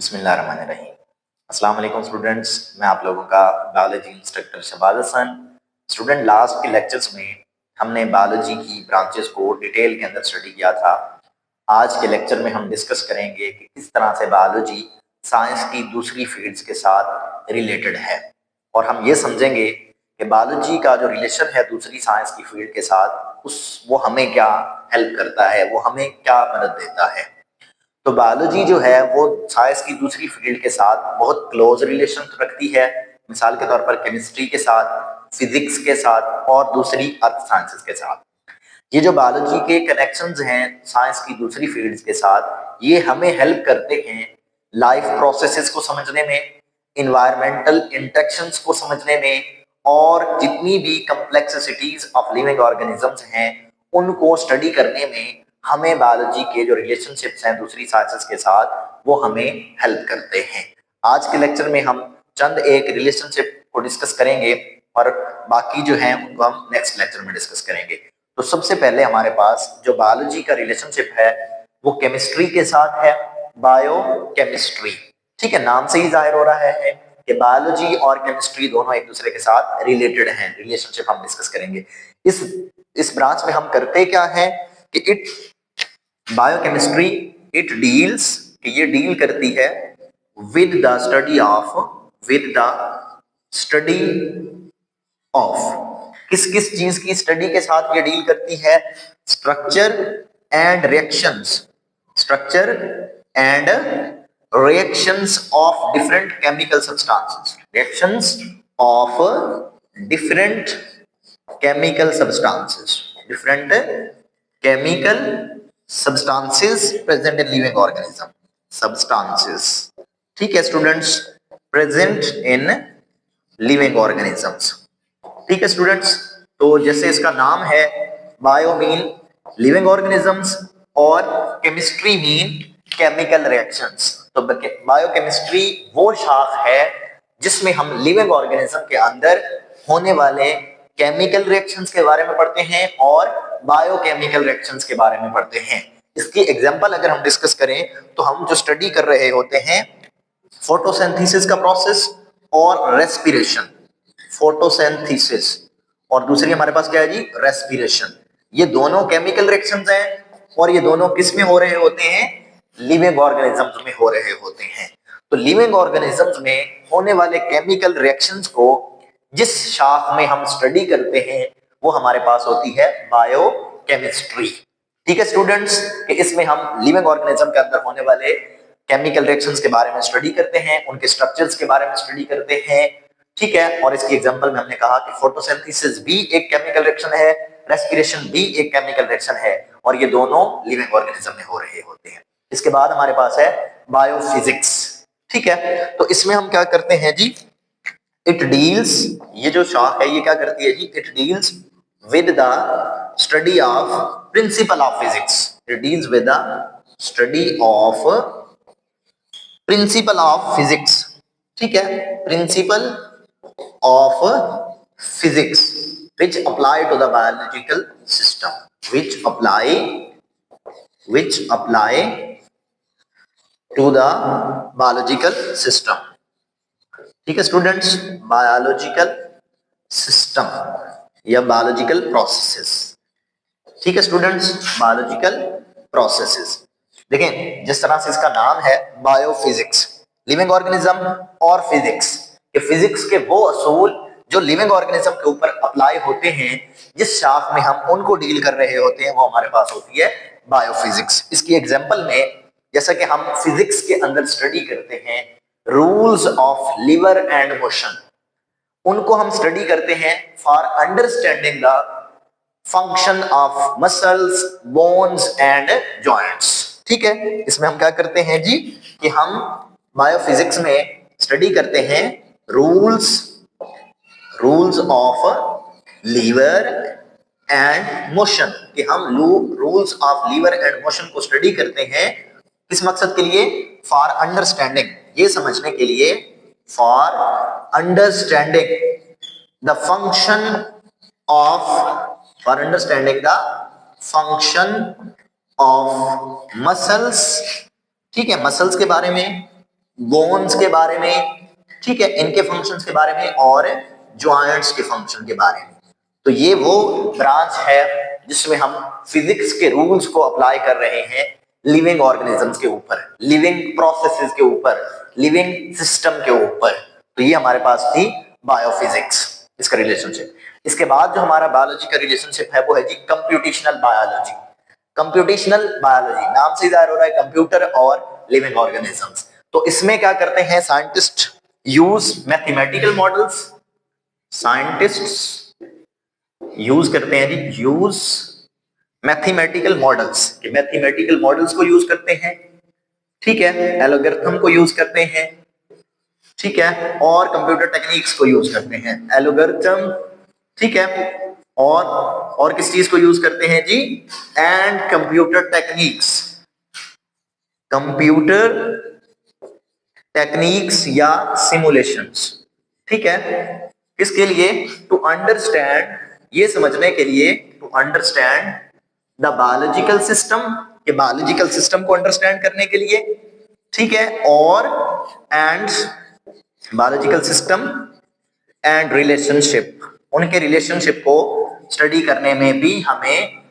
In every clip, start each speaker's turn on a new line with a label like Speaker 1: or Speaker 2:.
Speaker 1: बिस्मिल्लाहिर्रहमानिर्रहीम। अस्सलाम वालेकुम स्टूडेंट्स, मैं आप लोगों का biology instructor Shahbaz Hasan. Student, last के लेक्चर्स में हमने बायोलॉजी की ब्रांचेस को डिटेल के अंदर स्टडी किया था। आज के लेक्चर में हम डिस्कस करेंगे कि किस तरह से बायोलॉजी साइंस की दूसरी फील्ड्स के साथ रिलेटेड है, और हम ये समझेंगे कि बायोलॉजी का जो रिलेशन है दूसरी साइंस की फील्ड के साथ वो हमें क्या हेल्प करता है, वो हमें क्या मदद देता है। तो बायोलॉजी जो है वो साइंस की दूसरी फील्ड के साथ बहुत क्लोज रिलेशन रखती है। मिसाल के तौर पर केमिस्ट्री के साथ, फिजिक्स के साथ और दूसरी अर्थ साइंसेस के साथ। ये जो बायोलॉजी के कनेक्शंस हैं साइंस की दूसरी फील्ड्स के साथ, ये हमें हेल्प करते हैं लाइफ प्रोसेसेस को समझने में, इन्वायरमेंटल इंटरेक्शंस को समझने में, और जितनी भी कम्प्लेक्सिटीज ऑफ लिविंग ऑर्गेनिजम्स हैं उनको स्टडी करने में हमें बायोलॉजी के जो रिलेशनशिप्स हैं दूसरी साइंसेस के साथ वो हमें हेल्प करते हैं। आज के लेक्चर में हम चंद एक रिलेशनशिप को डिस्कस करेंगे और बाकी जो है उनको हम नेक्स्ट लेक्चर में डिस्कस करेंगे। तो सबसे पहले हमारे पास जो बायोलॉजी का रिलेशनशिप है वो केमिस्ट्री के साथ है, बायो केमिस्ट्री। ठीक है, नाम से ही जाहिर हो रहा है कि बायोलॉजी और केमिस्ट्री दोनों एक दूसरे के साथ रिलेटेड हैं। रिलेशनशिप हम डिस्कस करेंगे। इस ब्रांच में हम करते क्या है कि बायोकेमिस्ट्री ये डील करती है विद द स्टडी ऑफ किस किस चीज की स्टडी के साथ ये डील करती है? Structure and reactions of different chemical substances, different chemical substances present in living organism, substances। ठीक है students, present in living organisms। ठीक है स्टूडेंट्स, तो जैसे इसका नाम है, बायो मीन लिविंग ऑर्गेनिजम्स और केमिस्ट्री मीन केमिकल रिएक्शंस। तो बायोकेमिस्ट्री वो शाख है जिसमें हम लिविंग ऑर्गेनिज्म के अंदर होने वाले केमिकल रिएक्शंस के बारे में पढ़ते हैं और बायोकेमिकल रिएक्शंस के बारे में पढ़ते हैं। इसकी एग्जांपल अगर हम डिस्कस करें तो हम जो स्टडी कर रहे होते हैं फोटोसिंथेसिस का प्रोसेस और रेस्पिरेशन। फोटोसिंथेसिस और दूसरी हमारे पास क्या है जी? रेस्पिरेशन। ये दोनों केमिकल रिएक्शंस हैं और ये दोनों किस में हो रहे होते हैं? लिविंग ऑर्गेनिजम्स में हो रहे होते हैं। तो लिविंग ऑर्गेनिजम्स में होने वाले केमिकल रिएक्शंस को जिस शाख में हम स्टडी करते हैं वो हमारे पास होती है बायोकेमिस्ट्री। ठीक है स्टूडेंट्स, कि इसमें हम लिविंग ऑर्गेनिज्म के अंदर होने वाले केमिकल रिएक्शंस के बारे में स्टडी करते हैं, उनके स्ट्रक्चर्स के बारे में स्टडी करते हैं। ठीक है, और इसकी एग्जांपल में हमने कहा कि फोटोसिंथेसिस भी एक केमिकल रिएक्शन है, रेस्पिरेशन भी एक केमिकल रिएक्शन है, और ये दोनों लिविंग ऑर्गेनिज्म में हो रहे होते हैं। इसके बाद हमारे पास है बायोफिजिक्स। ठीक है, तो इसमें हम क्या करते हैं जी? इट डील्स, ये जो शाख है ये क्या करती है जी? It deals with the study of principle of physics. It deals with the study of principle of physics. ठीक है, principle of physics which apply to the biological system, which apply to the biological system। ठीक है students, biological system या biological processes. ठीक है students, biological processes. देखें, जिस तरह से इसका नाम है बायोफिजिक्स, लिविंग ऑर्गेनिज्म और फिजिक्स, ये फिजिक्स के वो असूल जो लिविंग ऑर्गेनिज्म के ऊपर अप्लाई होते हैं, जिस शाख में हम उनको डील कर रहे होते हैं वो हमारे पास होती है बायोफिजिक्स। इसकी एग्जांपल में जैसा कि हम फिजिक्स के अंदर स्टडी करते हैं rules of liver and motion, उनको हम स्टडी करते हैं for understanding the function of muscles, bones and joints. ठीक है, इसमें हम क्या करते हैं जी कि हम बायोफिजिक्स में स्टडी करते हैं rules of lever and motion, कि हम rules of lever and motion को स्टडी करते हैं किस मकसद के लिए? फॉर अंडरस्टैंडिंग, ये समझने के लिए, for understanding the function of muscles. ठीक है, मसल्स के बारे में, बोन्स के बारे में, ठीक है, इनके फंक्शंस के बारे में, और जॉइंट्स के फंक्शन के बारे में। तो ये वो ब्रांच है जिसमें हम फिजिक्स के रूल्स को अप्लाई कर रहे हैं लिविंग ऑर्गेनिजम्स के ऊपर, लिविंग प्रोसेसेस के ऊपर, लिविंग सिस्टम के ऊपर। तो ये हमारे पास थी बायोफिजिक्स, इसका रिलेशनशिप। इसके बाद जो हमारा बायोलॉजी का रिलेशनशिप है वो है जी कंप्यूटेशनल बायोलॉजी। कंप्यूटेशनल बायोलॉजी नाम से जाहिर हो रहा है कंप्यूटर और लिविंग ऑर्गेनिजम्स। तो इसमें क्या करते हैं scientist, use mathematical models, scientists use करते हैं जी, यूज मैथमेटिकल मॉडल्स, कि मैथमेटिकल मॉडल्स को यूज करते हैं, ठीक है, एल्गोरिथम को यूज करते हैं, ठीक है, और कंप्यूटर टेक्निक्स को यूज करते हैं, एल्गोरिथम, ठीक है, और किस चीज को यूज करते हैं जी, and computer techniques, computer techniques या सिमुलेशंस, ठीक है, किसके लिए, टू अंडरस्टैंड, ये समझने के लिए, to understand the biological system, के बायोलॉजिकल सिस्टम को अंडरस्टैंड करने के लिए, ठीक है, और and biological system and relationship, उनके रिलेशनशिप को स्टडी करने में भी हमें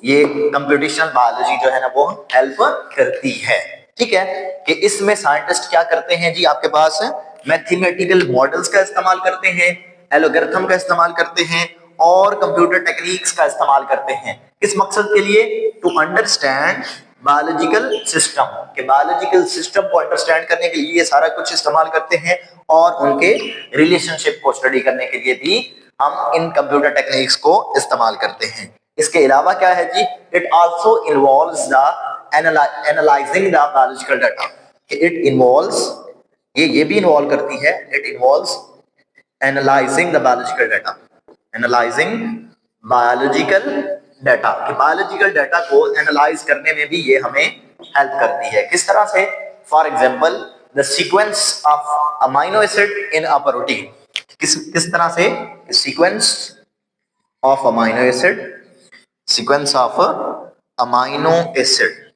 Speaker 1: ये कंप्यूटेशनल बायोलॉजी जो है ना वो हेल्प करती है, ठीक है। कि इसमें साइंटिस्ट क्या करते हैं जी, आपके पास मैथमेटिकल मॉडल्स का इस्तेमाल करते हैं, एल्गोरिथम का इस्तेमाल करते हैं, और कंप्यूटर टेक्निक्स का इस्तेमाल करते हैं, किस मकसद के लिए, टू अंडरस्टैंड बायोलॉजिकल सिस्टम, के बायोलॉजिकल सिस्टम को अंडरस्टैंड करने के लिए ये सारा कुछ इस्तेमाल करते हैं, और उनके रिलेशनशिप को स्टडी करने के लिए भी हम इन कंप्यूटर टेक्निक्स को इस्तेमाल करते हैं। इसके अलावा क्या है जी, it also involves the analysing the biological data, it involves, ये भी इन्वॉल्व करती है, it involves analysing the biological data, analysing biological data, कि बायोलॉजिकल डाटा को एनालाइज करने में भी ये हमें हेल्प करती है, किस तरह से, for example the sequence of amino acid in a protein, किस तरह से, sequence of amino acid, sequence of amino acid,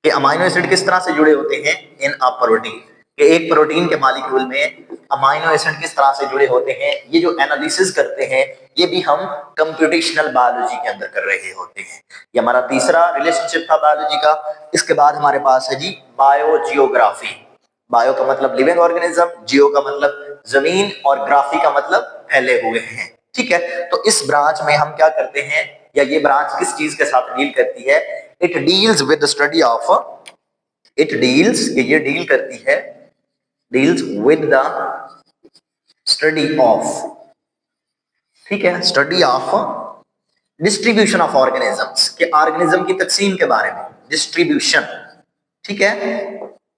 Speaker 1: कि अमीनो एसिड किस तरह से जुड़े होते हैं इन अ प्रोटीन, कि एक प्रोटीन के मॉलिक्यूल में अमीनो एसिड किस तरह से जुड़े होते हैं, ये जो एनालिसिस करते हैं ये भी हम कंप्यूटेशनल बायोलॉजी के अंदर कर रहे होते हैं। ये हमारा तीसरा रिलेशनशिप था बायोलॉजी का। इसके बाद हमारे पास है जी बायोजियोग्राफी। बायो का मतलब लिविंग ऑर्गेनिज्म, जियो का मतलब जमीन, और ग्राफी का मतलब फैले हुए हैं, ठीक है। तो इस ब्रांच में हम क्या करते हैं, या ये ब्रांच किस चीज के साथ डील करती है, it deals with the study of, it deals, ये डील करती है, deals with the study of, ठीक है, study of distribution of organisms, के ऑर्गेनिज्म की तकसीम के बारे में, डिस्ट्रीब्यूशन, ठीक है,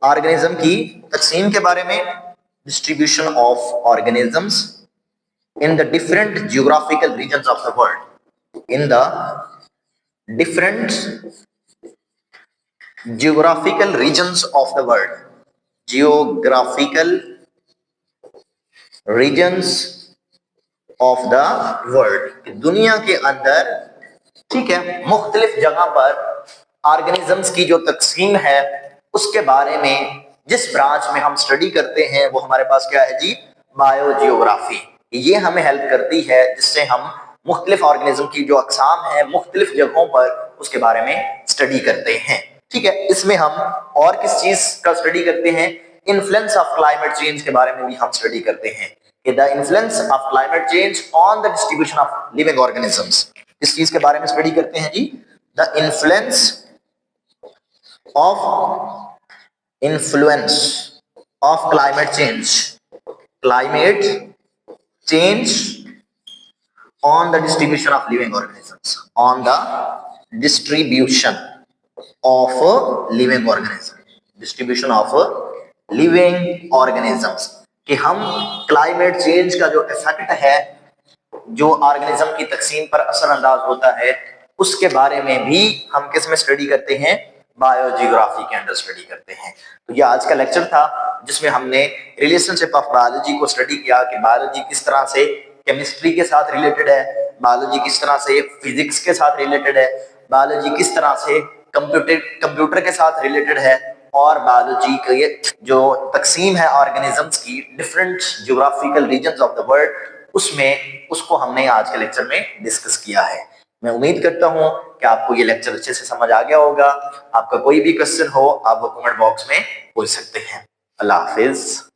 Speaker 1: ऑर्गेनिज्म की तकसीम के बारे में, distribution of organisms in the different geographical regions of the world, in the different geographical regions of the world, geographical regions of the world, दुनिया के अंदर, ठीक है, मुख्तलिफ जगह पर ऑर्गेनिजम्स की जो तकसीम है उसके बारे में जिस ब्रांच में हम स्टडी करते हैं वो हमारे पास क्या है जी, बायोजियोग्राफी। ये हमें हेल्प करती है जिससे हम मुख्तलिफ ऑर्गेनिज्म की जो अकसाम है मुख्तलिफ जगहों पर उसके बारे में स्टडी करते हैं, ठीक है। इसमें हम और किस चीज का स्टडी करते हैं, इन्फ्लुएंस ऑफ क्लाइमेट चेंज के बारे में भी हम स्टडी करते हैं, कि the influence of climate change on the distribution of living organisms, इस चीज के बारे में स्टडी करते हैं जी, the influence of climate change on the distribution of living organisms, on the distribution of living organisms, distribution of living organisms, कि हम क्लाइमेट चेंज का जो इफेक्ट है जो ऑर्गेनिज्म की तकसीम पर असरअंदाज होता है उसके बारे में भी हम किस में स्टडी करते हैं, बायोजियोग्राफी के अंदर स्टडी करते हैं। तो ये आज का लेक्चर था जिसमें हमने रिलेशनशिप ऑफ बायोलॉजी को स्टडी किया, कि बायोलॉजी किस तरह से केमिस्ट्री के साथ रिलेटेड है, बायोलॉजी किस तरह से फिजिक्स के साथ रिलेटेड है, बायोलॉजी किस तरह से कंप्यूटर के साथ रिलेटेड है, और बायोलॉजी का ये जो तकसीम है ऑर्गेनिजम्स की different geographical regions of the world, उसको हमने आज के लेक्चर में डिस्कस किया है। मैं उम्मीद करता हूं कि आपको ये लेक्चर अच्छे से समझ आ गया होगा। आपका कोई भी क्वेश्चन हो आप वो कमेंट बॉक्स में पूछ सकते हैं। अल्लाह हाफिज।